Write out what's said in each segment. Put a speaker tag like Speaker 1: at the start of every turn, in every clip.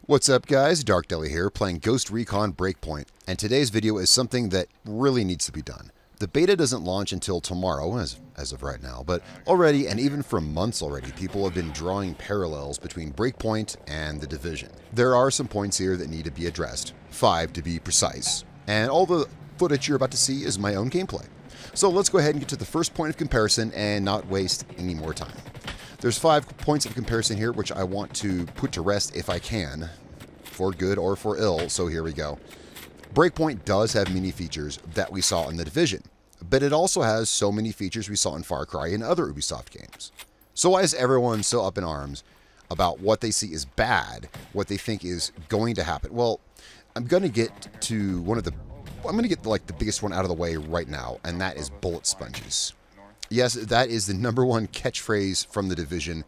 Speaker 1: What's up guys, Dark Deli here, playing Ghost Recon Breakpoint, and today's video is something that really needs to be done. The beta doesn't launch until tomorrow, as of right now, but already, and even for months already, people have been drawing parallels between Breakpoint and The Division. There are some points here that need to be addressed, 5 to be precise, and all the footage you're about to see is my own gameplay. So let's go ahead and get to the first point of comparison and not waste any more time. There's 5 points of comparison here which I want to put to rest if I can, for good or for ill, so here we go. Breakpoint does have many features that we saw in The Division, but it also has so many features we saw in Far Cry and other Ubisoft games. So why is everyone so up in arms about what they see as bad, what they think is going to happen? Well, I'm going to get to like the biggest one out of the way right now, and that is bullet sponges. Yes, that is the #1 catchphrase from The Division.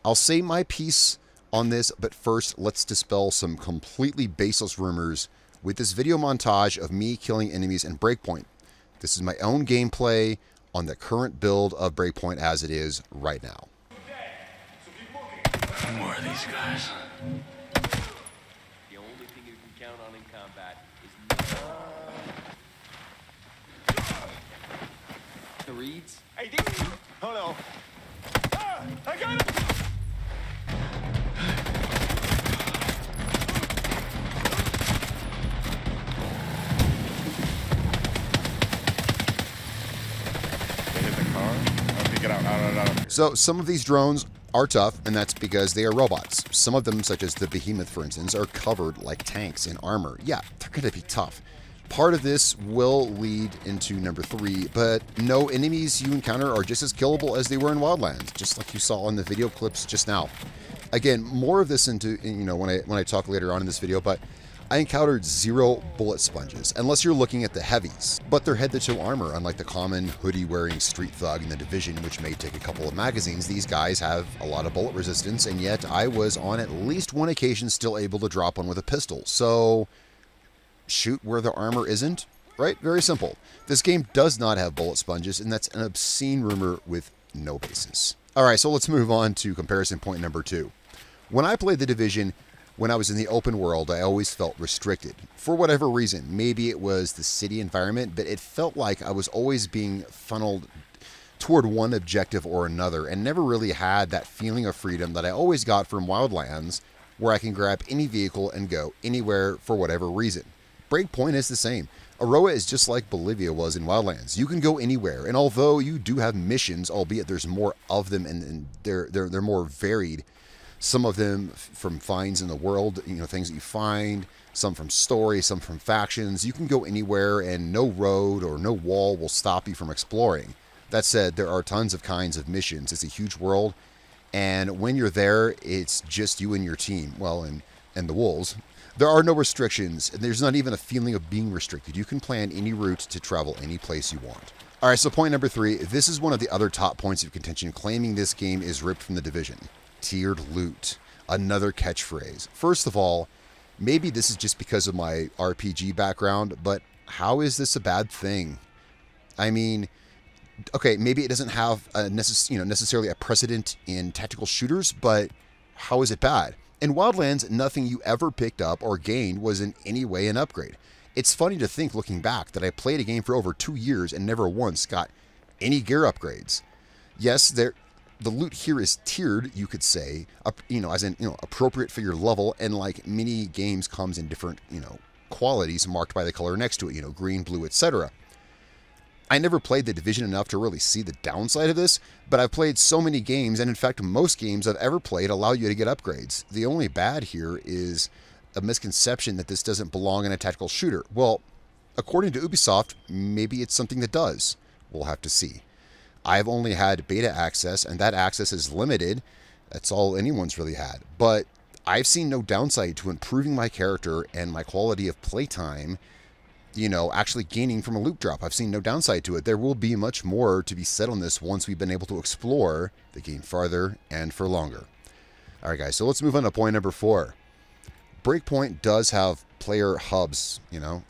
Speaker 1: I'll say my piece on this, but first let's dispel some completely baseless rumors with this video montage of me killing enemies in Breakpoint. This is my own gameplay on the current build of Breakpoint as it is right now.
Speaker 2: More of these guys.
Speaker 3: The only thing you can count on in combat is the reads.
Speaker 2: Hey, oh no. Ah, I got it! They hit the car? Okay, get out. Out.
Speaker 1: So some of these drones are tough, and that's because they are robots. Some of them, such as the Behemoth for instance, are covered like tanks in armor. Yeah, they're going to be tough. Part of this will lead into #3, but no, enemies you encounter are just as killable as they were in Wildlands, just like you saw in the video clips just now. Again, more of this when I talk later on in this video, but I encountered 0 bullet sponges, unless you're looking at the heavies, but they're head-to-toe armor, unlike the common hoodie-wearing street thug in The Division, which may take a couple of magazines. These guys have a lot of bullet resistance, and yet I was on at least one occasion still able to drop one with a pistol, so shoot where the armor isn't, right? Very simple. This game does not have bullet sponges, and that's an obscene rumor with no basis. Alright, so let's move on to comparison point #2. When I played The Division, when I was in the open world, I always felt restricted. For whatever reason, maybe it was the city environment, but it felt like I was always being funneled toward one objective or another, and never really had that feeling of freedom that I always got from Wildlands, where I can grab any vehicle and go anywhere for whatever reason. Breakpoint is the same. Aroa is just like Bolivia was in Wildlands. You can go anywhere, and although you do have missions, albeit there's more of them and they're more varied, some of them from finds in the world, things that you find, some from story, some from factions. You can go anywhere, and no road or no wall will stop you from exploring. That said, there are tons of kinds of missions. It's a huge world, and when you're there, it's just you and your team. Well, and the wolves. There are no restrictions, and there's not even a feeling of being restricted. You can plan any route to travel any place you want. Alright, so point #3. This is one of the other top points of contention, claiming this game is ripped from The Division. Tiered loot. Another catchphrase. First of all, maybe this is just because of my RPG background, but how is this a bad thing? I mean, okay, maybe it doesn't have necessarily a precedent in tactical shooters, but how is it bad? In Wildlands, nothing you ever picked up or gained was in any way an upgrade. It's funny to think, looking back, that I played a game for over 2 years and never once got any gear upgrades. Yes, the loot here is tiered, you could say, as in, appropriate for your level, and like many games comes in different, qualities marked by the color next to it, green, blue, etc. I never played The Division enough to really see the downside of this, but I've played so many games, and in fact most games I've ever played allow you to get upgrades. The only bad here is a misconception that this doesn't belong in a tactical shooter. Well, according to Ubisoft, maybe it's something that does. We'll have to see. I've only had beta access, and that access is limited. That's all anyone's really had. But I've seen no downside to improving my character and my quality of playtime, actually gaining from a loot drop. I've seen no downside to it. There will be much more to be said on this once we've been able to explore the game farther and for longer. Alright guys, so let's move on to point #4. Breakpoint does have player hubs,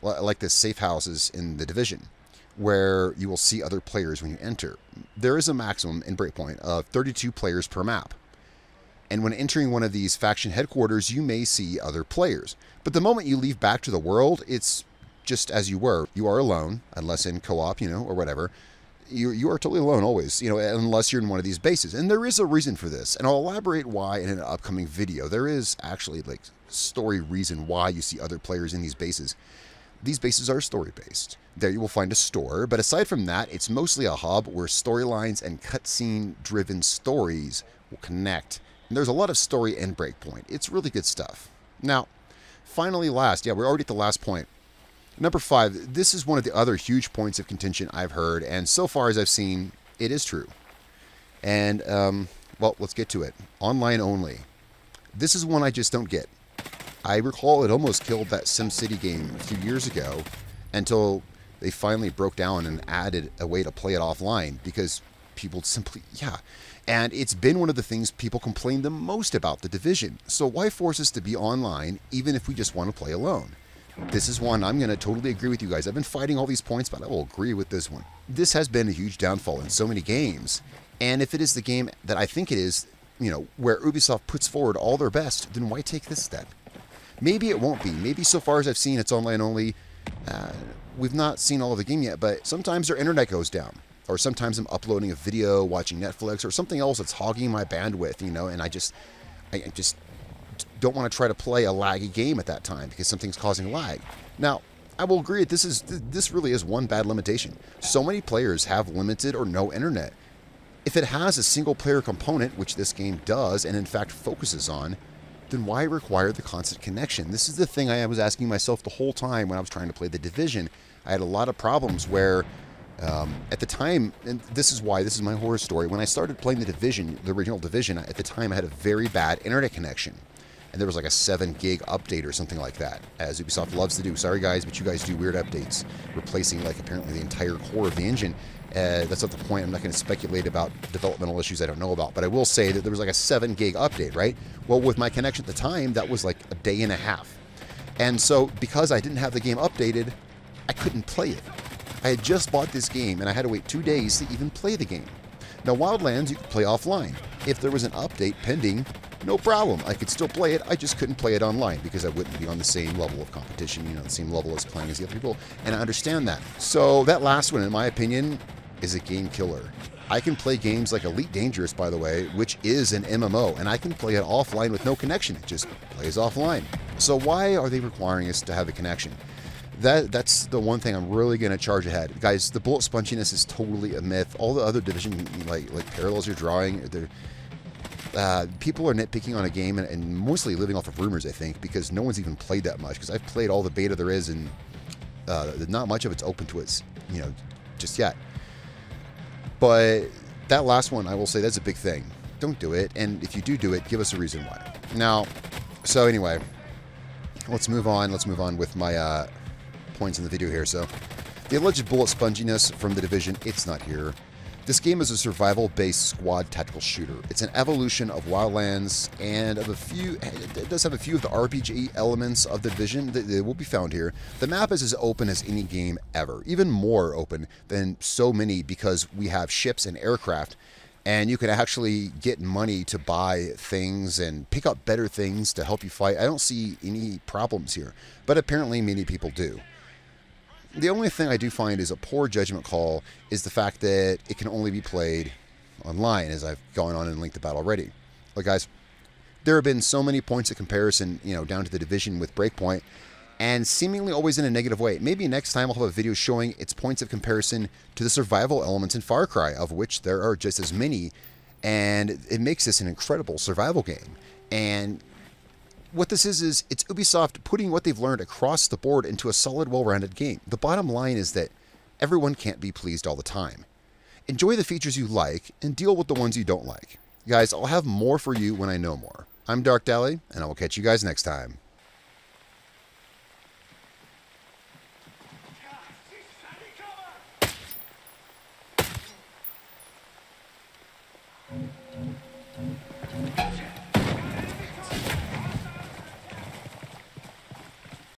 Speaker 1: like the safe houses in The Division, where you will see other players when you enter. There is a maximum in Breakpoint of 32 players per map. And when entering one of these faction headquarters, you may see other players. But the moment you leave back to the world, it's just as you were. You are alone, unless in co-op, or whatever. You are totally alone always, unless you're in one of these bases. And there is a reason for this, and I'll elaborate why in an upcoming video. There is actually like story reason why you see other players in these bases. These bases are story-based. There you will find a store, but aside from that, it's mostly a hub where storylines and cutscene-driven stories will connect. And there's a lot of story in Breakpoint. It's really good stuff. Now, finally last, we're already at the last point. Number 5, this is one of the other huge points of contention I've heard, and so far as I've seen, it is true. And, well, let's get to it. Online only. This is one I just don't get. I recall it almost killed that SimCity game a few years ago until they finally broke down and added a way to play it offline because people simply, And it's been one of the things people complain the most about The Division. So why force us to be online even if we just want to play alone? This is one I'm going to totally agree with you guys. I've been fighting all these points, but I will agree with this one. This has been a huge downfall in so many games. And if it is the game that I think it is, where Ubisoft puts forward all their best, then why take this step? Maybe it won't be. Maybe so far as I've seen, it's online only. We've not seen all of the game yet, but sometimes their internet goes down. Or sometimes I'm uploading a video, watching Netflix, or something else that's hogging my bandwidth, and I just don't want to try to play a laggy game at that time because something's causing lag. Now, I will agree that this really is one bad limitation. So many players have limited or no internet. If it has a single player component, which this game does and in fact focuses on, then why require the constant connection? This is the thing I was asking myself the whole time when I was trying to play The Division. I had a lot of problems where at the time, and this is my horror story, when I started playing The Division, the original Division, at the time I had a very bad internet connection. And there was like a 7 gig update or something like that, as Ubisoft loves to do. Sorry guys, but you guys do weird updates, replacing like apparently the entire core of the engine. That's not the point. I'm not going to speculate about developmental issues I don't know about, but I will say that there was like a 7 gig update, right? Well, with my connection at the time, that was like a day and a half. And so because I didn't have the game updated, I couldn't play it. I had just bought this game and I had to wait 2 days to even play the game. Now, Wildlands, you could play offline. If there was an update pending, no problem. I could still play it. I just couldn't play it online because I wouldn't be on the same level of competition, the same level as playing as the other people. And I understand that. So that last one, in my opinion, is a game killer. I can play games like Elite Dangerous, by the way, which is an MMO, and I can play it offline with no connection. It just plays offline. So why are they requiring us to have a connection? That's the one thing I'm really going to charge ahead. Guys, the bullet sponginess is totally a myth. All the other Division like parallels you're drawing, people are nitpicking on a game and mostly living off of rumors, I think, because no one's even played that much. Because I've played all the beta there is, and not much of it's open to us, just yet. But that last one, I will say, that's a big thing. Don't do it, and if you do it, give us a reason why. Now, so anyway, let's move on. Let's move on with my points in the video here. So, the alleged bullet sponginess from The Division, it's not here. This game is a survival-based squad tactical shooter. It's an evolution of Wildlands and of it does have a few of the RPG elements of The Division that will be found here. The map is as open as any game ever, even more open than so many because we have ships and aircraft, and you can actually get money to buy things and pick up better things to help you fight. I don't see any problems here, but apparently many people do. The only thing I do find is a poor judgment call is the fact that it can only be played online, as I've gone on and linked about already. Look, guys, there have been so many points of comparison, down to The Division with Breakpoint, and seemingly always in a negative way. Maybe next time I'll have a video showing its points of comparison to the survival elements in Far Cry, of which there are just as many, and it makes this an incredible survival game. And what this is it's Ubisoft putting what they've learned across the board into a solid, well-rounded game. The bottom line is that everyone can't be pleased all the time. Enjoy the features you like and deal with the ones you don't like. Guys, I'll have more for you when I know more. I'm Dark Dally, and I will catch you guys next time.